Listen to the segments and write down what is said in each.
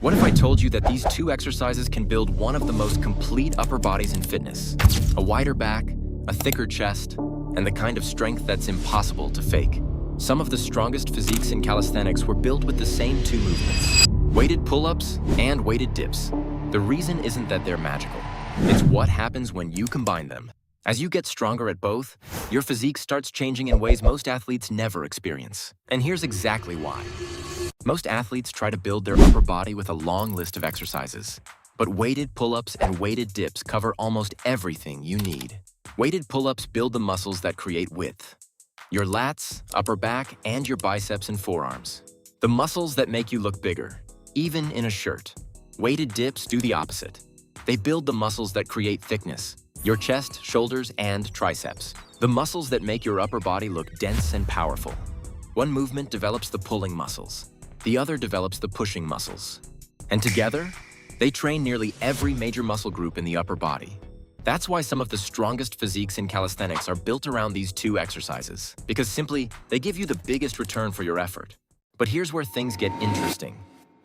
What if I told you that these two exercises can build one of the most complete upper bodies in fitness? A wider back, a thicker chest, and the kind of strength that's impossible to fake. Some of the strongest physiques in calisthenics were built with the same two movements: weighted pull-ups and weighted dips. The reason isn't that they're magical. It's what happens when you combine them. As you get stronger at both, your physique starts changing in ways most athletes never experience. And here's exactly why. Most athletes try to build their upper body with a long list of exercises. But weighted pull-ups and weighted dips cover almost everything you need. Weighted pull-ups build the muscles that create width: your lats, upper back, and your biceps and forearms. The muscles that make you look bigger, even in a shirt. Weighted dips do the opposite. They build the muscles that create thickness: your chest, shoulders, and triceps. The muscles that make your upper body look dense and powerful. One movement develops the pulling muscles. The other develops the pushing muscles. And together, they train nearly every major muscle group in the upper body. That's why some of the strongest physiques in calisthenics are built around these two exercises, because simply, they give you the biggest return for your effort. But here's where things get interesting.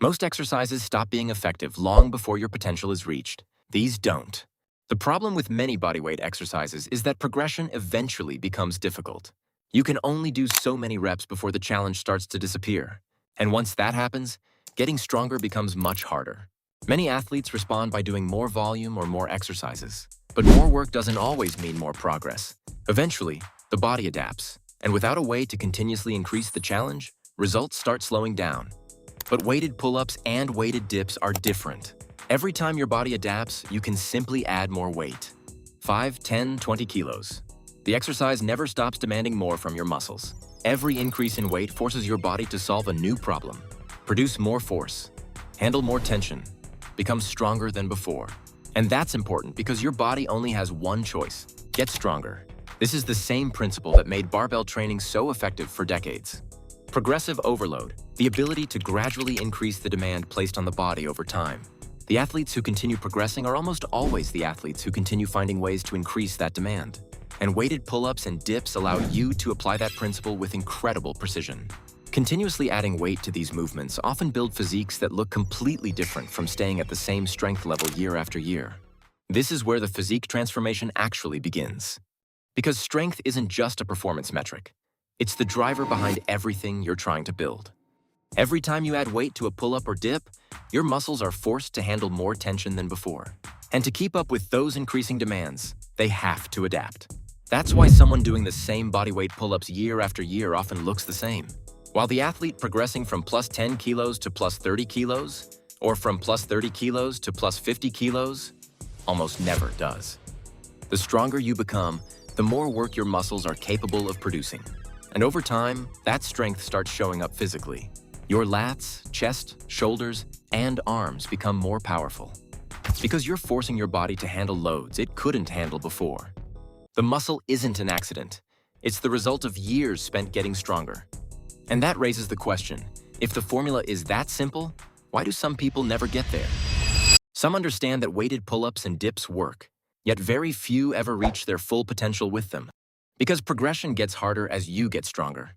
Most exercises stop being effective long before your potential is reached. These don't. The problem with many bodyweight exercises is that progression eventually becomes difficult. You can only do so many reps before the challenge starts to disappear. And once that happens, getting stronger becomes much harder. Many athletes respond by doing more volume or more exercises. But more work doesn't always mean more progress. Eventually, the body adapts. And without a way to continuously increase the challenge, results start slowing down. But weighted pull-ups and weighted dips are different. Every time your body adapts, you can simply add more weight. 5, 10, 20 kilos. The exercise never stops demanding more from your muscles. Every increase in weight forces your body to solve a new problem, produce more force, handle more tension, become stronger than before. And that's important because your body only has one choice: get stronger. This is the same principle that made barbell training so effective for decades. Progressive overload, the ability to gradually increase the demand placed on the body over time. The athletes who continue progressing are almost always the athletes who continue finding ways to increase that demand. And weighted pull-ups and dips allow you to apply that principle with incredible precision. Continuously adding weight to these movements often build physiques that look completely different from staying at the same strength level year after year. This is where the physique transformation actually begins. Because strength isn't just a performance metric. It's the driver behind everything you're trying to build. Every time you add weight to a pull-up or dip, your muscles are forced to handle more tension than before. And to keep up with those increasing demands, they have to adapt. That's why someone doing the same bodyweight pull-ups year after year often looks the same, while the athlete progressing from plus 10 kilos to plus 30 kilos, or from plus 30 kilos to plus 50 kilos, almost never does. The stronger you become, the more work your muscles are capable of producing. And over time, that strength starts showing up physically. Your lats, chest, shoulders, and arms become more powerful. Because you're forcing your body to handle loads it couldn't handle before. The muscle isn't an accident. It's the result of years spent getting stronger. And that raises the question, if the formula is that simple, why do some people never get there? Some understand that weighted pull-ups and dips work, yet very few ever reach their full potential with them. Because progression gets harder as you get stronger.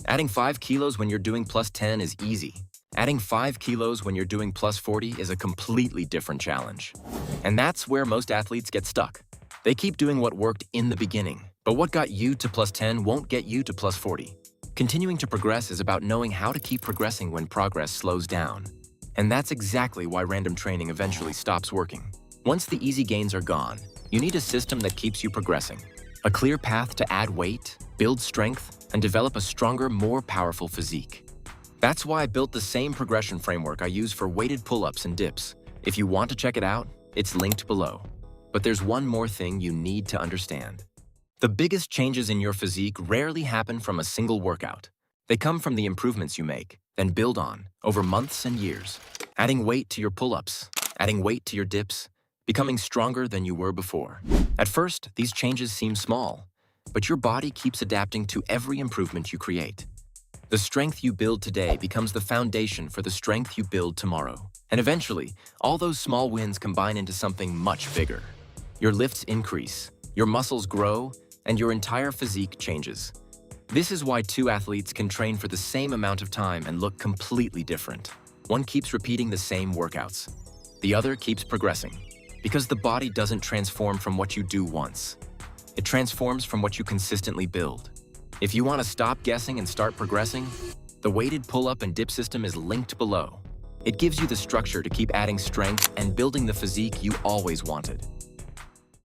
Adding 5 kilos when you're doing plus 10 is easy. Adding 5 kilos when you're doing plus 40 is a completely different challenge. And that's where most athletes get stuck. They keep doing what worked in the beginning, but what got you to plus 10 won't get you to plus 40. Continuing to progress is about knowing how to keep progressing when progress slows down. And that's exactly why random training eventually stops working. Once the easy gains are gone, you need a system that keeps you progressing. A clear path to add weight, build strength, and develop a stronger, more powerful physique. That's why I built the same progression framework I use for weighted pull-ups and dips. If you want to check it out, it's linked below. But there's one more thing you need to understand. The biggest changes in your physique rarely happen from a single workout. They come from the improvements you make, then build on, over months and years. Adding weight to your pull-ups, adding weight to your dips, becoming stronger than you were before. At first, these changes seem small, but your body keeps adapting to every improvement you create. The strength you build today becomes the foundation for the strength you build tomorrow. And eventually, all those small wins combine into something much bigger. Your lifts increase, your muscles grow, and your entire physique changes. This is why two athletes can train for the same amount of time and look completely different. One keeps repeating the same workouts. The other keeps progressing. Because the body doesn't transform from what you do once. It transforms from what you consistently build. If you want to stop guessing and start progressing, the weighted pull-up and dip system is linked below. It gives you the structure to keep adding strength and building the physique you always wanted.